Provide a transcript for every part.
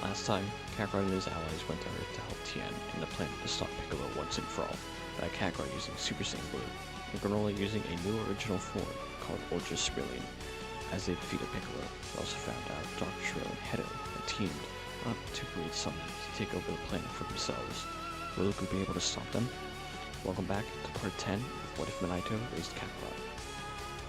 Last time, Kakarot and his allies went to Earth to help Tien and the planet to stop Piccolo once and for all, by Kakarot using Super Saiyan Blue, and Granola using a new original form called Ultra Cerulean. As they defeated Piccolo, they also found out Dr. Shrill and Hedo had teamed up to create something to take over the planet for themselves. Will Luke be able to stop them? Welcome back to part 10 of What If Monaito Raised Kakarot.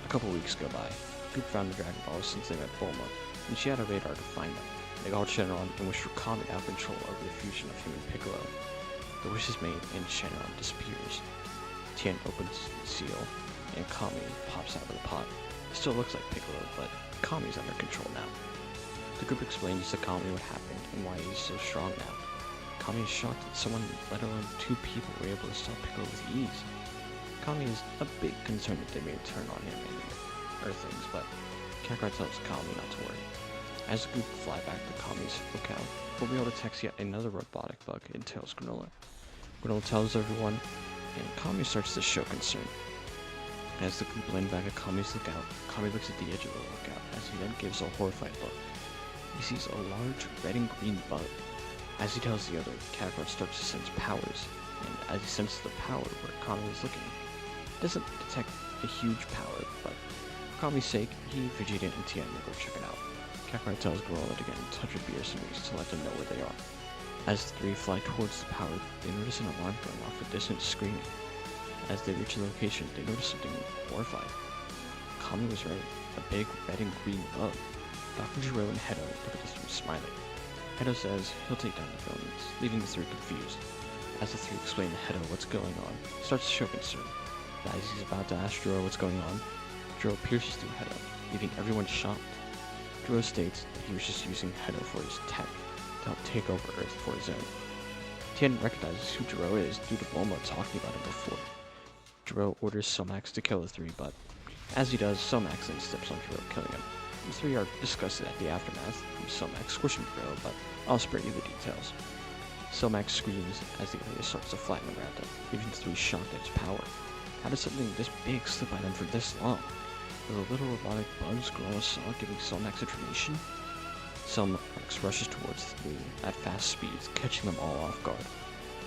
A couple weeks go by. Goop found the Dragon Balls since they met Bulma, and she had a radar to find them. They called Shenron and wished for Kami to have control over the fusion of him and Piccolo. The wish is made and Shenron disappears. Tien opens the seal and Kami pops out of the pot. It still looks like Piccolo, but Kami's under control now. The group explains to Kami what happened and why he's so strong now. Kami is shocked that someone, let alone two people, were able to stop Piccolo with ease. Kami is a bit concerned that they may turn on him and Earthlings, but Kakarot tells Kami not to worry. As the group fly back to Kami's locale, we'll be able to text yet another robotic bug and tells Granola. Granola tells everyone, and Kami starts to show concern. As the group land back at Kami's lookout, Kami looks at the edge of the lookout as he then gives a horrified look. He sees a large red and green bug. As he tells the other, Kakarot starts to sense powers, and as he senses the power where Kami is looking, he doesn't detect a huge power, but for Kami's sake, he, Vegeta, and Tien will go check it out. Kakarot tells Granola to get in touch with Beerus and Whis to let them know where they are. As the three fly towards the power, they notice an alarm going off with distant screaming. As they reach the location, they notice something horrifying. Kami was right, a big red and green bug. Dr. Gero and Hedo look at the three smiling. Hedo says he'll take down the villains, leaving the three confused. As the three explain to Hedo what's going on, he starts to show concern. But as he's about to ask Gero what's going on, Gero pierces through Hedo, leaving everyone shocked. Gero states that he was just using Hedo for his tech to help take over Earth for his own. Tien recognizes who Gero is due to Bulma talking about him before. Gero orders Somax to kill the three, but as he does, Somax then steps on Gero, killing him. The three are disgusted at the aftermath from Somax squishing Gero, but I'll spare you the details. Somax screams as the area starts to flatten around him, leaving the three shocked at his power. How does something this big slip by them for this long? Were the little robotic bugs Granola saw giving Somax information? Somax rushes towards the three at fast speeds, catching them all off guard.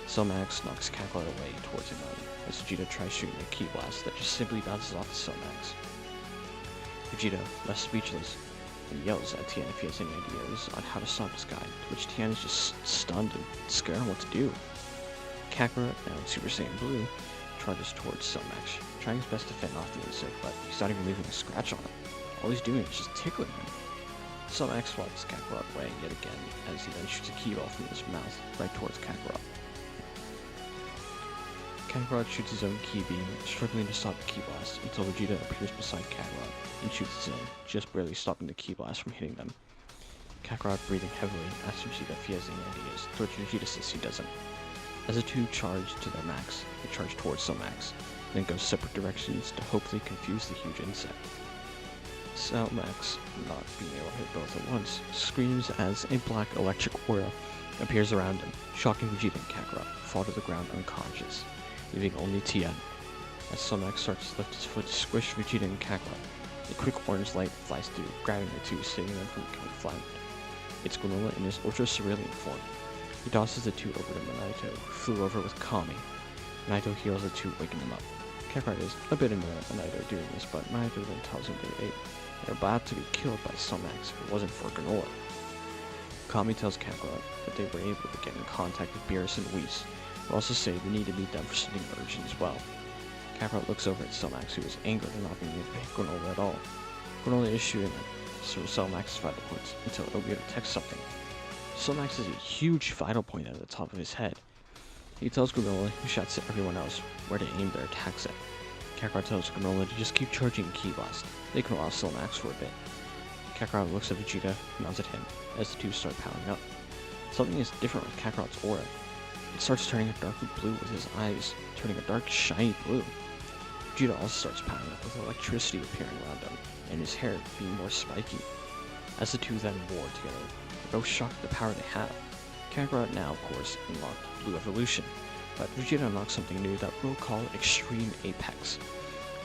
Somax knocks Kakarot away towards him as Vegeta tries shooting a ki blast that just simply bounces off of Somax. Vegeta, left speechless, and yells at Tien if he has any ideas on how to stop this guy, to which Tien is just stunned and scared on what to do. Kakarot, now in Super Saiyan Blue, charges towards Somax, trying his best to fend off the insect, but he's not even leaving a scratch on him. All he's doing is just tickling him. Somax swats Kakarot away yet again, as he then shoots a ki ball from his mouth right towards Kakarot. Kakarot shoots his own ki beam, struggling to stop the ki blast, until Vegeta appears beside Kakarot and shoots his own, just barely stopping the ki blast from hitting them. Kakarot, breathing heavily, asks Vegeta if he has any ideas, to which Vegeta says he doesn't. As the two charge to their max, they charge towards Somax, then go separate directions to hopefully confuse the huge insect. Somax, not being able to hit both at once, screams as a black electric aura appears around him, shocking Vegeta and Kakarot, fall to the ground unconscious, leaving only Tien. As Somax starts to lift his foot to squish Vegeta and Kakarot, a quick orange light flies through, grabbing the two, saving them from becoming flattened. It's Granola in his Ultra Cerulean form. He tosses the two over to Monaito, who flew over with Kami. Monaito heals the two, waking them up. Kakarot is a bit annoyed at Monaito doing this, but Monaito then tells him they're about to be killed by Somax if it wasn't for Granola. Kami tells Kakarot that they were able to get in contact with Beerus and Whis, who also say they need to meet them for something urgent as well. Kakarot looks over at Somax, who is angered at not being able to hit Granola at all. Granola is shooting him, so Somax's vital points until it'll be able to text something. Somax has a huge vital point at the top of his head. He tells Granola, who shouts at everyone else, where to aim their attacks at. Kakarot tells Granola to just keep charging ki blast. They can allow Somax for a bit. Kakarot looks at Vegeta, and nods at him, as the two start powering up. Something is different with Kakarot's aura. It starts turning a darker blue with his eyes, turning a dark shiny blue. Vegeta also starts powering up with electricity appearing around him, and his hair being more spiky. As the two then war together, they're both shocked at the power they have. Kakarot now, of course, unlocked Blue Evolution, but Vegeta unlocks something new that we'll call Extreme Apex.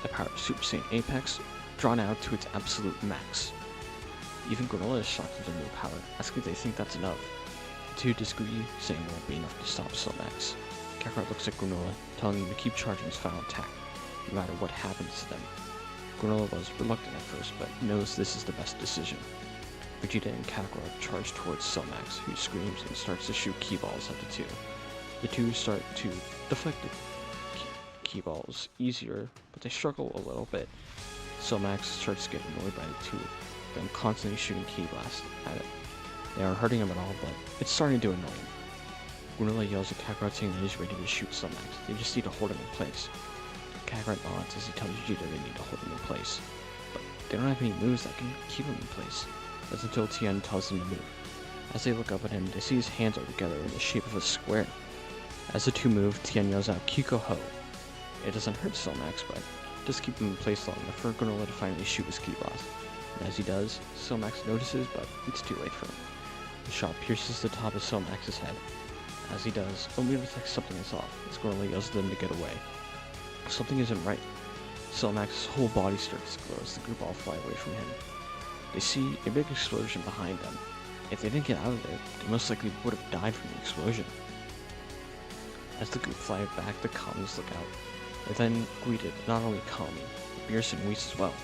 The power of Super Saiyan Apex, drawn out to its absolute max. Even Granola is shocked at their new power, asking if they think that's enough. The two disagree, saying it won't be enough to stop Silmax. Kakarot looks at Granola, telling him to keep charging his final attack, no matter what happens to them. Granola was reluctant at first, but knows this is the best decision. Vegeta and Kakarot charge towards Silmax, who screams and starts to shoot Ki balls at the two. The two start to deflect the Ki balls easier, but they struggle a little bit. Silmax starts to get annoyed by the two, them constantly shooting Ki blasts at it. They aren't hurting him at all, but it's starting to annoy him. Granola yells at Kakarot saying that he's ready to shoot Silmax. They just need to hold him in place. Kakarot nods as he tells Vegeta they need to hold him in place, but they don't have any moves that can keep him in place. That's until Tien tells them to move. As they look up at him, they see his hands are together in the shape of a square. As the two move, Tien yells out Kiko Ho. It doesn't hurt Silmax, but does keep him in place long enough for Granola to finally shoot his Ki blast. And as he does, Silmax notices, but it's too late for him. The shot pierces the top of Silmax's head. As he does, Omega detects something is off, as Granola yells at them to get away. Something isn't right. Silmax's whole body starts to glow as the group all fly away from him. They see a big explosion behind them. If they didn't get out of there, they most likely would have died from the explosion. As the group fly back, the Kamis look out. They're then greeted not only Kami, but Beerus and Whis as well.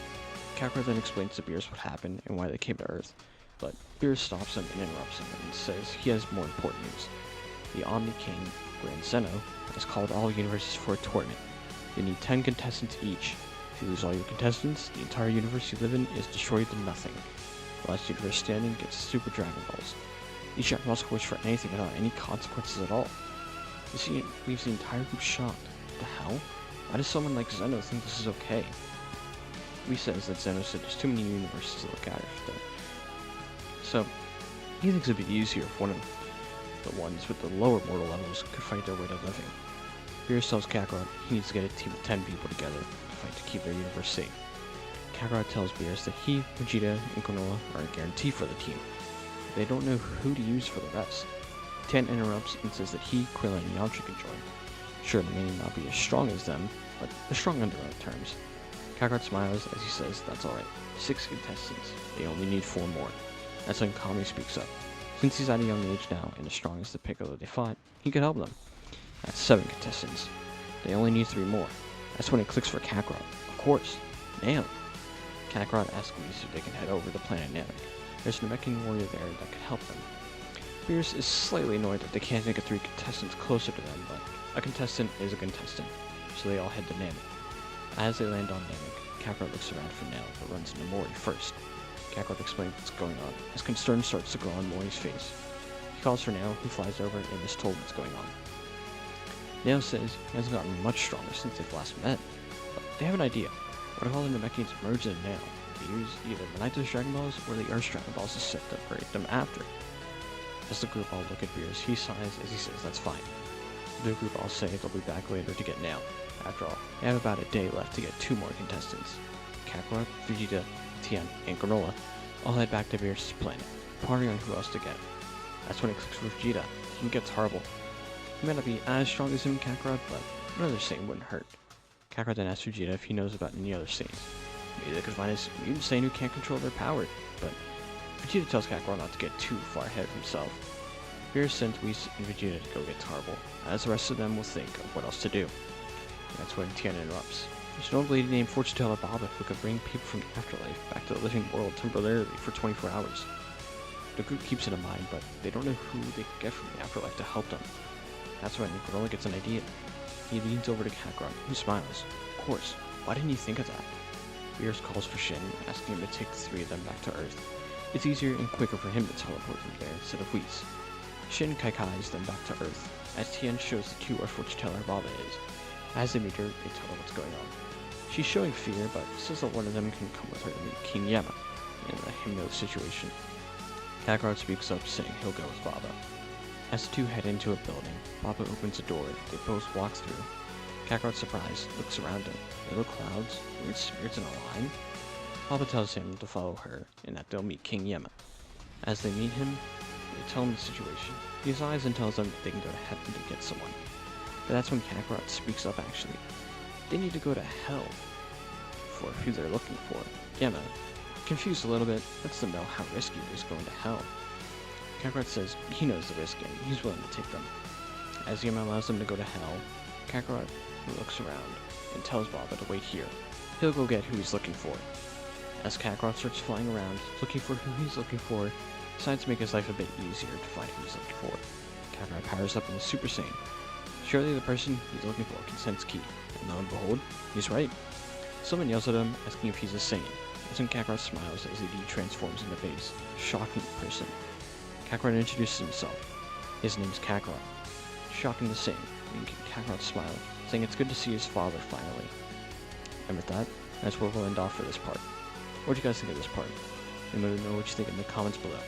Kakarot then explains to Beerus what happened and why they came to Earth, but Beerus stops him and interrupts him and says he has more important news. The Omni King, Grand Zeno, has called all universes for a tournament. They need 10 contestants each. If you lose all your contestants, the entire universe you live in is destroyed to nothing. The last universe standing gets Super Dragon Balls. Each Dragon Ball scores for anything without any consequences at all. You see, it leaves the entire group shocked. What the hell? Why does someone like Zeno think this is okay? He says that Zeno said there's too many universes to look after. So, he thinks it'd be easier if one of the ones with the lower mortal levels could fight their way to living. Beerus tells Kakarot he needs to get a team of 10 people together to fight to keep their universe safe. Kakarot tells Beerus that he, Vegeta, and Granola are a guarantee for the team. They don't know who to use for the rest. Tien interrupts and says that he, Krillin, and Yamcha can join. Sure, they may not be as strong as them, but they're strong on their own terms. Kakarot smiles as he says that's alright. 6 contestants. They only need 4 more. That's when Kami speaks up. Since he's at a young age now and as strong as the Piccolo they fought, he could help them. That's 7 contestants. They only need 3 more. That's when it clicks for Kakarot. Of course. Nailed. Kakarot asks Whis if they can head over to Planet Namek. There's a Namekian warrior there that could help them. Beerus is slightly annoyed that they can't make 3 contestants closer to them, but a contestant is a contestant, so they all head to Namek. As they land on Namek, Kakarot looks around for Nail, but runs into Mori first. Kakarot explains what's going on, as concern starts to grow on Mori's face. He calls for Nail, who flies over and is told what's going on. Nail says he hasn't gotten much stronger since they've last met, but they have an idea. What if all the Namekians merge into Nail? They use either Monaito's Dragon Balls or the Earth's Dragon Balls to separate them after. As the group all look at Beerus, he sighs as he says that's fine. The group all say they'll be back later to get Nail. After all, they have about a day left to get 2 more contestants. Kakarot, Vegeta, Tien, and Granola all head back to Beerus' planet, pondering on who else to get. That's when it clicks with Vegeta. He gets horrible. He may not be as strong as him, Kakarot, but another Saiyan wouldn't hurt. Kakarot then asks Vegeta if he knows about any other Saiyans. Maybe they could find a mutant Saiyan who can't control their power, but Vegeta tells Kakarot not to get too far ahead of himself. Beerus sends Whis and Vegeta to go get Tarble, as the rest of them will think of what else to do. That's when Tien interrupts. There's an old lady named Fortune Teller Baba who could bring people from the afterlife back to the living world temporarily for 24 hours. The group keeps it in mind, but they don't know who they can get from the afterlife to help them. That's when Granola gets an idea. He leans over to Kakarot, who smiles. Of course, why didn't you think of that? Beerus calls for Shin, asking him to take the 3 of them back to Earth. It's easier and quicker for him to teleport them there instead of Whis. Shin kaikais them back to Earth, as Tien shows the 2 where Fortune Teller Baba is. As they meet her, they tell her what's going on. She's showing fear, but says that one of them can come with her to meet King Yama, and let him know the situation. Kakarot speaks up, saying he'll go with Baba. As the 2 head into a building, Baba opens a door they both walk through. Kakarot, surprised, looks around him. Little clouds, weird spirits in a line. Baba tells him to follow her, and that they'll meet King Yama. As they meet him, they tell him the situation. He sighs and tells them that they can go to heaven to get someone. But that's when Kakarot speaks up actually. They need to go to hell for who they're looking for. Yama, confused a little bit, lets them know how risky it is going to hell. Kakarot says he knows the risk and he's willing to take them. As Yama allows them to go to hell, Kakarot looks around and tells Baba to wait here. He'll go get who he's looking for. As Kakarot starts flying around, looking for who he's looking for, he decides to make his life a bit easier to find who he's looking for. Kakarot powers up in the Super Saiyan. Surely the person he's looking for can sense ki, and lo and behold, he's right. Someone yells at him, asking if he's a Saiyan. That's when Kakarot smiles as he transforms into base, shocking the person. Kakarot introduces himself. His name's Kakarot. Shocking the Saiyan, making Kakarot smile, saying it's good to see his father finally. And with that, that's where we'll end off for this part. What do you guys think of this part? Let me know what you think in the comments below.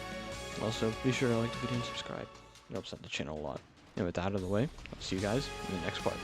Also, be sure to like the video and subscribe. It helps out the channel a lot. And with that out of the way, I'll see you guys in the next part.